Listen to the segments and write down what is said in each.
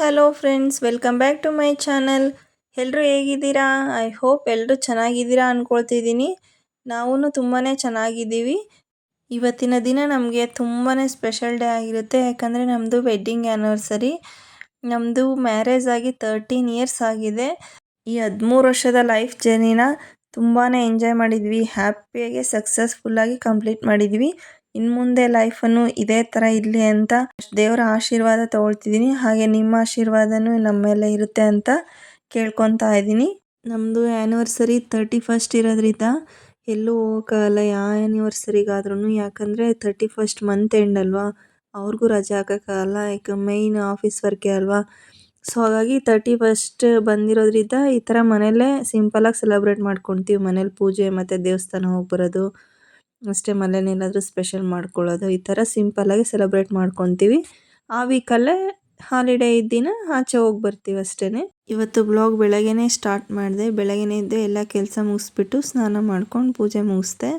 Hello friends, welcome back to my channel. ಎಲ್ಲರೂ ಹೇಗಿದ್ದೀರಾ? I hope ಎಲ್ಲರೂ ಚೆನ್ನಾಗಿದ್ದೀರಾ ಅಂದ್ಕೊಳ್ತಿದ್ದೀನಿ. ನಾವೂ ತುಂಬಾ ಚೆನ್ನಾಗಿದ್ದೀವಿ. ಇವತ್ತಿನ ದಿನ ನಮಗೆ ತುಂಬಾ ಸ್ಪೆಷಲ್ ಡೇ ಆಗಿರುತ್ತೆ. ಯಾಕಂದರೆ ನಮ್ಮದು ವೆಡ್ಡಿಂಗ್ ಆ್ಯನಿವರ್ಸರಿ. ನಮ್ಮದು ಮ್ಯಾರೇಜ್ ಆಗಿ 13 ಇಯರ್ಸ್ ಆಗಿದೆ. ಈ 13 ವರ್ಷದ ಲೈಫ್ ಜರ್ನಿನ ತುಂಬಾ ಎಂಜಾಯ್ ಮಾಡಿದ್ವಿ. ಹ್ಯಾಪಿಯಾಗಿ ಸಕ್ಸಸ್ಫುಲ್ಲಾಗಿ ಕಂಪ್ಲೀಟ್ ಮಾಡಿದ್ವಿ. ಇನ್ನು ಮುಂದೆ ಲೈಫನ್ನು ಇದೇ ಥರ ಇರಲಿ ಅಂತ ದೇವರ ಆಶೀರ್ವಾದ ತಗೊಳ್ತಿದ್ದೀನಿ. ಹಾಗೆ ನಿಮ್ಮ ಆಶೀರ್ವಾದನೂ ನಮ್ಮ ಮೇಲೆ ಇರುತ್ತೆ ಅಂತ ಕೇಳ್ಕೊತಾ ಇದ್ದೀನಿ. ನಮ್ಮದು ಆ್ಯನಿವರ್ಸರಿ 31st ಇರೋದ್ರಿಂದ ಎಲ್ಲೂ ಹೋಗೋಕ್ಕಾಗಲ್ಲ ಯಾವ ಆ್ಯನಿವರ್ಸರಿಗಾದ್ರೂ. ಯಾಕಂದರೆ 31st ಮಂತ್ ಎಂಡ್ ಅಲ್ವಾ, ಅವ್ರಿಗೂ ರಜೆ ಹಾಕೋಕ್ಕಾಗಲ್ಲ. ಯಾಕೆ ಮೈನ್ ಆಫೀಸ್ ವರ್ಕೇ ಅಲ್ವಾ. ಸೊ ಹಾಗಾಗಿ 31st ಬಂದಿರೋದ್ರಿಂದ ಈ ಥರ ಮನೆಯಲ್ಲೇ ಸಿಂಪಲಾಗಿ ಸೆಲೆಬ್ರೇಟ್ ಮಾಡ್ಕೊತೀವಿ. ಮನೇಲಿ ಪೂಜೆ ಮತ್ತು ದೇವಸ್ಥಾನ ಹೋಗಿ ಬರೋದು ಅಷ್ಟೇ. ಮನೇಲೇನಾದರೂ ಸ್ಪೆಷಲ್ ಮಾಡ್ಕೊಳ್ಳೋದು, ಈ ಥರ ಸಿಂಪಲ್ಲಾಗಿ ಸೆಲೆಬ್ರೇಟ್ ಮಾಡ್ಕೊತೀವಿ. ಆ ವೀಕಲ್ಲೇ ಹಾಲಿಡೇ ಇದ್ದಿನ ಆಚೆ ಹೋಗಿ ಬರ್ತೀವಿ ಅಷ್ಟೇ. ಇವತ್ತು ಬ್ಲಾಗ್ ಬೆಳಗ್ಗೆನೇ ಸ್ಟಾರ್ಟ್ ಮಾಡಿದೆ. ಬೆಳಗ್ಗೆನೇ ಇದ್ದೆ, ಎಲ್ಲ ಕೆಲಸ ಮುಗಿಸ್ಬಿಟ್ಟು ಸ್ನಾನ ಮಾಡ್ಕೊಂಡು ಪೂಜೆ ಮುಗಿಸ್ದೆ.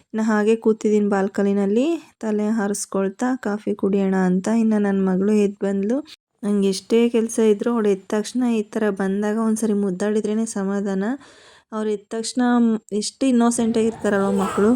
ಇನ್ನು ಹಾಗೆ ಕೂತಿದ್ದೀನಿ ಬಾಲ್ಕನಿನಲ್ಲಿ, ತಲೆ ಹಾರಿಸ್ಕೊಳ್ತಾ ಕಾಫಿ ಕುಡಿಯೋಣ ಅಂತ. ಇನ್ನು ನನ್ನ ಮಗಳು ಎದ್ದು ಬಂದಳು. ನಂಗೆ ಎಷ್ಟೇ ಕೆಲಸ ಇದ್ದರೂ ಅವಳು ಎದ್ದ ತಕ್ಷಣ ಈ ಥರ ಬಂದಾಗ ಒಂದ್ಸರಿ ಮುದ್ದಾಡಿದ್ರೇ ಸಮಾಧಾನ. ಅವ್ರು ಎದ್ದ ತಕ್ಷಣ ಎಷ್ಟು ಇನ್ನೋಸೆಂಟಾಗಿರ್ತಾರಲ್ವ ಮಕ್ಕಳು.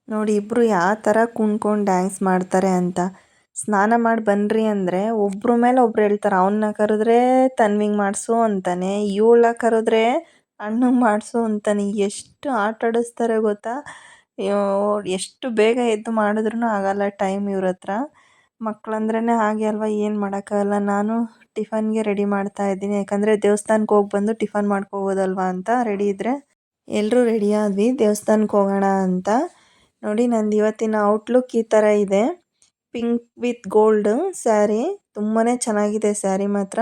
ನೋಡಿ ಇಬ್ಬರು ಯಾವ ಥರ ಕುಣ್ಕೊಂಡು ಡ್ಯಾನ್ಸ್ ಮಾಡ್ತಾರೆ ಅಂತ. ಸ್ನಾನ ಮಾಡಿ ಬನ್ನಿರಿ ಅಂದರೆ ಒಬ್ಬರ ಮೇಲೆ ಒಬ್ರು ಹೇಳ್ತಾರೆ. ಅವನ್ನ ಕರೆದ್ರೆ ತನ್ವಿಂಗ್ ಮಾಡಿಸು ಅಂತಾನೆ, ಇವಳ ಕರೆದ್ರೆ ಅಣ್ಣಂಗೆ ಮಾಡಿಸು ಅಂತಾನೆ. ಎಷ್ಟು ಆಟ ಆಡಿಸ್ತಾರೆ ಗೊತ್ತಾ. ಎಷ್ಟು ಬೇಗ ಎದ್ದು ಮಾಡಿದ್ರೂ ಆಗಲ್ಲ ಟೈಮ್ ಇವ್ರ ಹತ್ರ. ಮಕ್ಕಳಂದ್ರೇ ಹಾಗೆ ಅಲ್ವಾ, ಏನು ಮಾಡೋಕ್ಕಾಗಲ್ಲ. ನಾನು ಟಿಫನ್ಗೆ ರೆಡಿ ಮಾಡ್ತಾ ಇದ್ದೀನಿ. ಯಾಕಂದರೆ ದೇವಸ್ಥಾನಕ್ಕೆ ಹೋಗಿ ಬಂದು ಟಿಫನ್ ಮಾಡ್ಕೋಬೋದಲ್ವಾ ಅಂತ ರೆಡಿ ಇದ್ದರೆ ಎಲ್ಲರೂ ರೆಡಿ ಆದ್ವಿ ದೇವಸ್ಥಾನಕ್ಕೆ ಹೋಗೋಣ ಅಂತ. ನೋಡಿ ನಂದು ಇವತ್ತಿನ ಔಟ್ಲುಕ್ ಈ ಥರ ಇದೆ. ಪಿಂಕ್ ವಿತ್ ಗೋಲ್ಡ್ ಸ್ಯಾರಿ, ತುಂಬಾ ಚೆನ್ನಾಗಿದೆ ಸ್ಯಾರಿ ಮಾತ್ರ.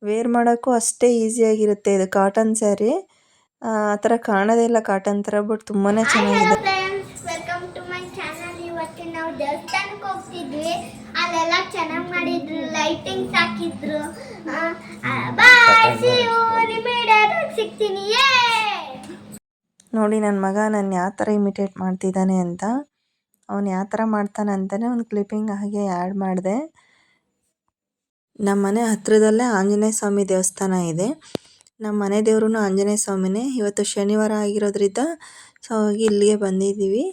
ವೇರ್ ಮಾಡೋಕ್ಕೂ ಅಷ್ಟೇ ಈಸಿಯಾಗಿರುತ್ತೆ. ಇದು ಕಾಟನ್ ಸ್ಯಾರಿ, ಆ ಥರ ಕಾಣೋದೇ ಇಲ್ಲ ಕಾಟನ್ ಥರ, ಬಟ್ ತುಂಬಾ ಚೆನ್ನಾಗಿದೆ. Welcome to my channel. ಇವತ್ತು ನಾವು ದೇವಸ್ಥಾನಕ್ಕೆ ಹೋಗ್ತಿದ್ವಿ. ಅಲ್ಲೆಲ್ಲ ಚೆನ್ನಾಗಿ ಮಾಡಿದ್ರು, ಲೈಟಿಂಗ್ಸ್ ಹಾಕಿದ್ರು. ಬಾಯ್, ಸಿ ಯು, ನಿಮಗೆ ಸಿಗ್ತೀನಿ. ನೋಡಿ ನನ್ನ ಮಗ ನಾನು ಯಾವ ಥರ ಇಮಿಟೇಟ್ ಮಾಡ್ತಿದ್ದಾನೆ ಅಂತ. ಅವನು ಯಾವ ಥರ ಮಾಡ್ತಾನೆ ಅಂತಲೇ ಒಂದು ಕ್ಲಿಪ್ಪಿಂಗ್ ಹಾಗೆ ಆ್ಯಡ್ ಮಾಡಿದೆ. ನಮ್ಮ ಮನೆ ಹತ್ತಿರದಲ್ಲೇ ಆಂಜನೇಯ ಸ್ವಾಮಿ ದೇವಸ್ಥಾನ ಇದೆ. ನಮ್ಮ ಮನೆ ದೇವ್ರೂ ಆಂಜನೇಯ ಸ್ವಾಮಿನೇ. ಇವತ್ತು ಶನಿವಾರ ಆಗಿರೋದ್ರಿಂದ ಸೊ ಹಾಗಾಗಿ ಇಲ್ಲಿಗೆ ಬಂದಿದ್ದೀವಿ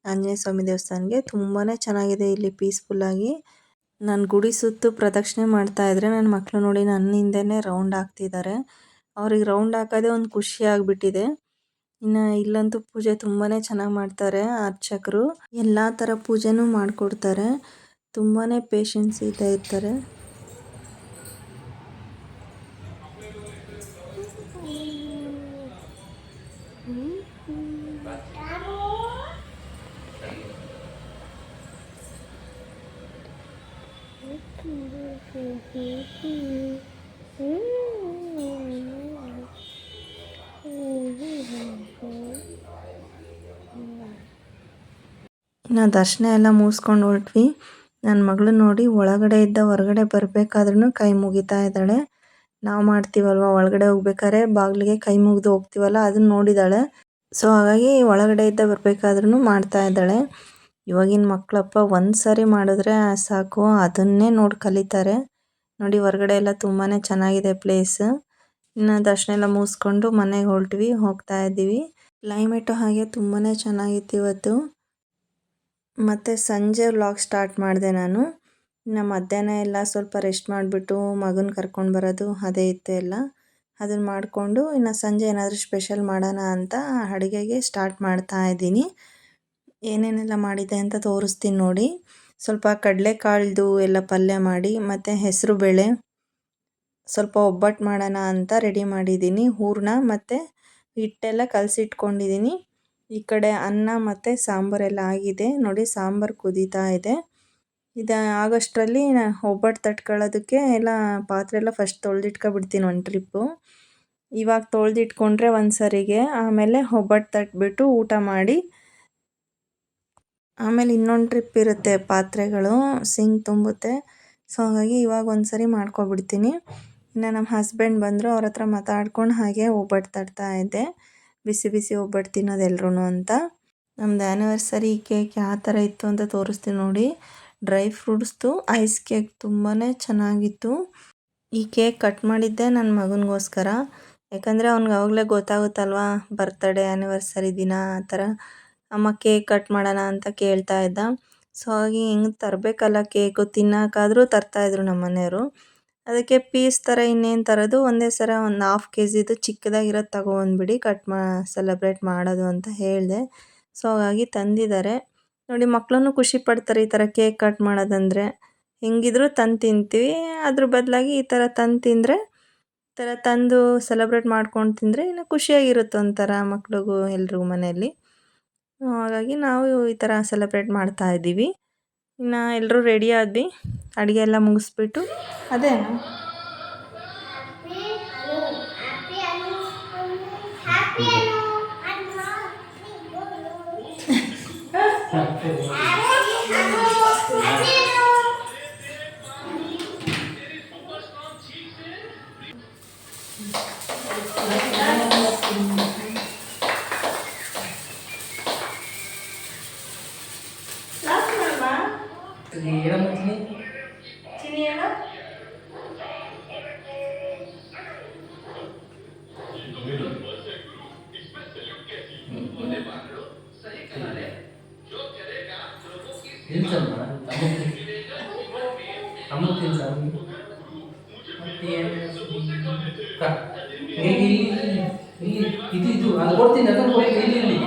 ಆಂಜನೇಯ ಸ್ವಾಮಿ ದೇವಸ್ಥಾನಕ್ಕೆ. ತುಂಬಾ ಚೆನ್ನಾಗಿದೆ ಇಲ್ಲಿ ಪೀಸ್ಫುಲ್ಲಾಗಿ. ನಾನು ಗುಡಿ ಸುತ್ತು ಪ್ರದಕ್ಷಿಣೆ ಮಾಡ್ತಾಯಿದ್ರೆ ನನ್ನ ಮಕ್ಕಳು ನೋಡಿ ನನ್ನ ಹಿಂದೆನೇ ರೌಂಡ್ ಹಾಕ್ತಿದ್ದಾರೆ. ಅವ್ರಿಗೆ ರೌಂಡ್ ಹಾಕೋದೇ ಒಂದು ಖುಷಿ ಆಗಿಬಿಟ್ಟಿದೆ. ಇನ್ನು ಇಲ್ಲಂತೂ ಪೂಜೆ ತುಂಬಾ ಚೆನ್ನಾಗಿ ಮಾಡ್ತಾರೆ ಅರ್ಚಕರು. ಎಲ್ಲ ಥರ ಪೂಜೆನೂ ಮಾಡಿಕೊಡ್ತಾರೆ. ತುಂಬಾ ಪೇಷನ್ಸ್ ಇರ್ತಾರೆ. ಇನ್ನು ದರ್ಶನ ಎಲ್ಲ ಮುಗಿಸ್ಕೊಂಡು ಹೊರಟ್ವಿ. ನನ್ನ ಮಗಳು ನೋಡಿ ಒಳಗಡೆ ಇದ್ದ ಹೊರಗಡೆ ಬರಬೇಕಾದ್ರೂ ಕೈ ಮುಗಿತಾ ಇದ್ದಾಳೆ. ನಾವು ಮಾಡ್ತೀವಲ್ವ ಒಳಗಡೆ ಹೋಗ್ಬೇಕಾದ್ರೆ ಬಾಗಿಲಿಗೆ ಕೈ ಮುಗಿದು ಹೋಗ್ತೀವಲ್ಲ, ಅದನ್ನು ನೋಡಿದ್ದಾಳೆ. ಸೊ ಹಾಗಾಗಿ ಒಳಗಡೆ ಇದ್ದ ಬರಬೇಕಾದ್ರೂ ಮಾಡ್ತಾ ಇದ್ದಾಳೆ. ಇವಾಗಿನ ಮಕ್ಕಳಪ್ಪ ಒಂದು ಸಾರಿ ಮಾಡಿದ್ರೆ ಸಾಕು, ಅದನ್ನೇ ನೋಡಿ ಕಲಿತಾರೆ. ನೋಡಿ ಹೊರಗಡೆ ಎಲ್ಲ ತುಂಬಾ ಚೆನ್ನಾಗಿದೆ ಪ್ಲೇಸ್. ಇನ್ನು ದರ್ಶನ ಎಲ್ಲ ಮುಗಿಸ್ಕೊಂಡು ಮನೆಗೆ ಹೋಗ್ತಾ ಇದ್ದೀವಿ. ಕ್ಲೈಮೇಟು ಹಾಗೆ ತುಂಬಾ ಚೆನ್ನಾಗಿತ್ತು ಇವತ್ತು. ಮತ್ತು ಸಂಜೆ ವ್ಲಾಗ್ ಸ್ಟಾರ್ಟ್ ಮಾಡಿದೆ ನಾನು. ಇನ್ನು ಮಧ್ಯಾಹ್ನ ಎಲ್ಲ ಸ್ವಲ್ಪ ರೆಸ್ಟ್ ಮಾಡಿಬಿಟ್ಟು ಮಗನ ಕರ್ಕೊಂಡು ಬರೋದು ಅದೇ ಇತ್ತು ಎಲ್ಲ. ಅದನ್ನು ಮಾಡಿಕೊಂಡು ಇನ್ನು ಸಂಜೆ ಏನಾದರೂ ಸ್ಪೆಷಲ್ ಮಾಡೋಣ ಅಂತ ಅಡುಗೆಗೆ ಸ್ಟಾರ್ಟ್ ಮಾಡ್ತಾ ಇದ್ದೀನಿ. ಏನೇನೆಲ್ಲ ಮಾಡಿದೆ ಅಂತ ತೋರಿಸ್ತೀನಿ ನೋಡಿ. ಸ್ವಲ್ಪ ಕಡಲೆಕಾಳ್ದು ಎಲ್ಲ ಪಲ್ಯ ಮಾಡಿ ಮತ್ತು ಹೆಸರು ಬೇಳೆ, ಸ್ವಲ್ಪ ಒಬ್ಬಟ್ಟು ಮಾಡೋಣ ಅಂತ ರೆಡಿ ಮಾಡಿದ್ದೀನಿ. ಹೂರಣ ಮತ್ತು ಹಿಟ್ಟೆಲ್ಲ ಕಲಸಿಟ್ಕೊಂಡಿದ್ದೀನಿ. ಈ ಕಡೆ ಅನ್ನ ಮತ್ತು ಸಾಂಬಾರೆಲ್ಲ ಆಗಿದೆ. ನೋಡಿ ಸಾಂಬಾರು ಕುದೀತಾ ಇದೆ. ಇದು ಆಗೋಷ್ಟರಲ್ಲಿ ಒಬ್ಬಟ್ಟು ತಟ್ಕೊಳ್ಳೋದಕ್ಕೆ ಎಲ್ಲ ಪಾತ್ರೆ ಎಲ್ಲ ಫಸ್ಟ್ ತೊಳೆದಿಟ್ಕೊಬಿಡ್ತೀನಿ ಒಂದು ಟ್ರಿಪ್ಪು. ಇವಾಗ ತೊಳೆದಿಟ್ಕೊಂಡ್ರೆ ಒಂದು ಸರಿಗೆ, ಆಮೇಲೆ ಒಬ್ಬಟ್ಟು ತಟ್ಬಿಟ್ಟು ಊಟ ಮಾಡಿ, ಆಮೇಲೆ ಇನ್ನೊಂದು ಟ್ರಿಪ್ ಇರುತ್ತೆ, ಪಾತ್ರೆಗಳು ಸಿಂಕ್ ತುಂಬುತ್ತೆ. ಸೊ ಹಾಗಾಗಿ ಇವಾಗ ಒಂದು ಸರಿ ಮಾಡ್ಕೊಬಿಡ್ತೀನಿ. ಇನ್ನು ನಮ್ಮ ಹಸ್ಬೆಂಡ್ ಬಂದರು, ಅವ್ರ ಹತ್ರ ಮಾತಾಡ್ಕೊಂಡು ಹಾಗೆ ಒಬ್ಬಟ್ಟು ತಟ್ತಾ ಇದ್ದೆ, ಬಿಸಿ ಬಿಸಿ ಒಬ್ಬಟ್ಟು ತಿನ್ನೋದು ಎಲ್ರೂ ಅಂತ. ನಮ್ಮದು ಆ್ಯನಿವರ್ಸರಿ ಕೇಕ್ ಯಾವ ಥರ ಇತ್ತು ಅಂತ ತೋರಿಸ್ತೀನಿ ನೋಡಿ. ಡ್ರೈ ಫ್ರೂಟ್ಸ್ದು ಐಸ್ ಕೇಕ್ ತುಂಬಾ ಚೆನ್ನಾಗಿತ್ತು. ಈ ಕೇಕ್ ಕಟ್ ಮಾಡಿದ್ದೆ ನನ್ನ ಮಗನಿಗೋಸ್ಕರ, ಯಾಕಂದರೆ ಅವ್ನಿಗೆ ಆವಾಗಲೇ ಗೊತ್ತಾಗುತ್ತಲ್ವ ಬರ್ತಡೇ ಆ್ಯನಿವರ್ಸರಿ ದಿನ ಆ ಥರ. ಅಮ್ಮ ಕೇಕ್ ಕಟ್ ಮಾಡೋಣ ಅಂತ ಕೇಳ್ತಾ ಇದ್ದ. ಸೊ ಹಾಗೆ ಹಿಂಗೆ ತರಬೇಕಲ್ಲ ಕೇಕು, ತಿನ್ನೋಕ್ಕಾದರೂ ತರ್ತಾಯಿದ್ರು ನಮ್ಮ ಮನೆಯವರು. ಅದಕ್ಕೆ ಪೀಸ್ ಥರ ಇನ್ನೇನು ತರೋದು, ಒಂದೇ ಸಲ ಒಂದು 1/2 kgದು ಚಿಕ್ಕದಾಗಿರೋದು ತಗೊಬಂದ್ಬಿಡಿ, ಸೆಲೆಬ್ರೇಟ್ ಮಾಡೋದು ಅಂತ ಹೇಳಿದೆ. ಸೊ ಹಾಗಾಗಿ ತಂದಿದ್ದಾರೆ ನೋಡಿ. ಮಕ್ಕಳೂ ಖುಷಿ ಪಡ್ತಾರೆ ಈ ಥರ ಕೇಕ್ ಕಟ್ ಮಾಡೋದಂದರೆ. ಹೆಂಗಿದ್ರು ತಂದು ತಿಂತೀವಿ, ಅದ್ರ ಬದಲಾಗಿ ಈ ಥರ ತಂದು ತಿಂದರೆ, ಈ ಥರ ತಂದು ಸೆಲೆಬ್ರೇಟ್ ಮಾಡ್ಕೊಂಡು ತಿಂದರೆ ಇನ್ನು ಖುಷಿಯಾಗಿರುತ್ತೆ ಒಂಥರ ಮಕ್ಳಿಗೂ ಎಲ್ರಿಗೂ ಮನೆಯಲ್ಲಿ. ಹಾಗಾಗಿ ನಾವು ಈ ಥರ ಸೆಲೆಬ್ರೇಟ್ ಮಾಡ್ತಾ ಇದ್ದೀವಿ. ಇನ್ನು ಎಲ್ಲರೂ ರೆಡಿ ಆದ್ವಿ, ಅಡುಗೆ ಎಲ್ಲ ಮುಗಿಸ್ಬಿಟ್ಟು ಅದೇನು ಇದು ಅದು ಕೊಡ್ತೀನಿ, ಅದನ್ನು ಕೊಡಿ, ಇಲ್ಲಿ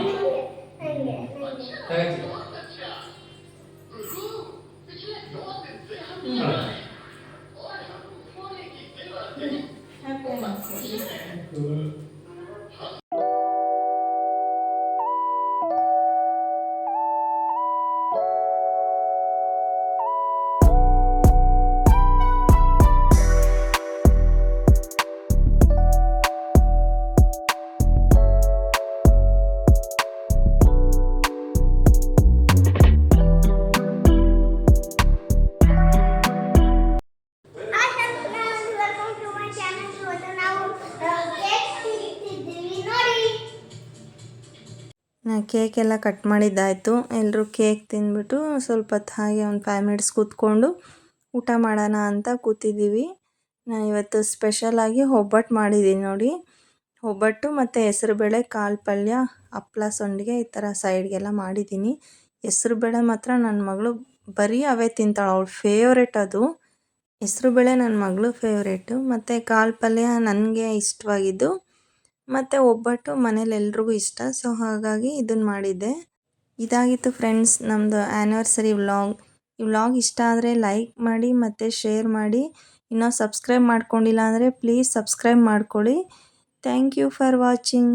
ಕೇಕ್ ಎಲ್ಲ ಕಟ್ ಮಾಡಿದ್ದಾಯಿತು. ಎಲ್ಲರೂ ಕೇಕ್ ತಿಂದ್ಬಿಟ್ಟು ಸ್ವಲ್ಪ ಹೊತ್ತು ಹಾಗೆ ಒಂದು 5 ಮಿನಿಟ್ಸ್ ಕೂತ್ಕೊಂಡು ಊಟ ಮಾಡೋಣ ಅಂತ ಕೂತಿದ್ದೀವಿ. ನಾನು ಇವತ್ತು ಸ್ಪೆಷಲಾಗಿ ಒಬ್ಬಟ್ಟು ಮಾಡಿದ್ದೀನಿ ನೋಡಿ. ಒಬ್ಬಟ್ಟು ಮತ್ತು ಹೆಸರುಬೇಳೆ, ಕಾಳು ಪಲ್ಯ, ಹಪ್ಳ, ಸಂಡಿಗೆ ಈ ಥರ ಸೈಡ್ಗೆಲ್ಲ ಮಾಡಿದ್ದೀನಿ. ಹೆಸರುಬೇಳೆ ಮಾತ್ರ ನನ್ನ ಮಗಳು ಬರೀ ಅವೇ ತಿಂತಾಳೆ, ಅವಳು ಫೇವ್ರೇಟ್ ಅದು. ಹೆಸರುಬೇಳೆ ನನ್ನ ಮಗಳು ಫೇವ್ರೇಟು, ಮತ್ತು ಕಾಳು ಪಲ್ಯ ನನಗೆ ಇಷ್ಟವಾಗಿದ್ದು, ಮತ್ತು ಒಬ್ಬಟ್ಟು ಮನೇಲಿ ಎಲ್ರಿಗೂ ಇಷ್ಟ. ಸೊ ಹಾಗಾಗಿ ಇದನ್ನು ಮಾಡಿದ್ದೆ. ಇದಾಗಿತ್ತು ಫ್ರೆಂಡ್ಸ್ ನಮ್ಮದು ಆ್ಯನಿವರ್ಸರಿ ವ್ಲಾಗ್. ಈ ವ್ಲಾಗ್ ಇಷ್ಟ ಆದರೆ ಲೈಕ್ ಮಾಡಿ ಮತ್ತು ಶೇರ್ ಮಾಡಿ. ಇನ್ನೂ ಸಬ್ಸ್ಕ್ರೈಬ್ ಮಾಡ್ಕೊಂಡಿಲ್ಲ ಅಂದರೆ ಪ್ಲೀಸ್ ಸಬ್ಸ್ಕ್ರೈಬ್ ಮಾಡ್ಕೊಳ್ಳಿ. Thank you for watching.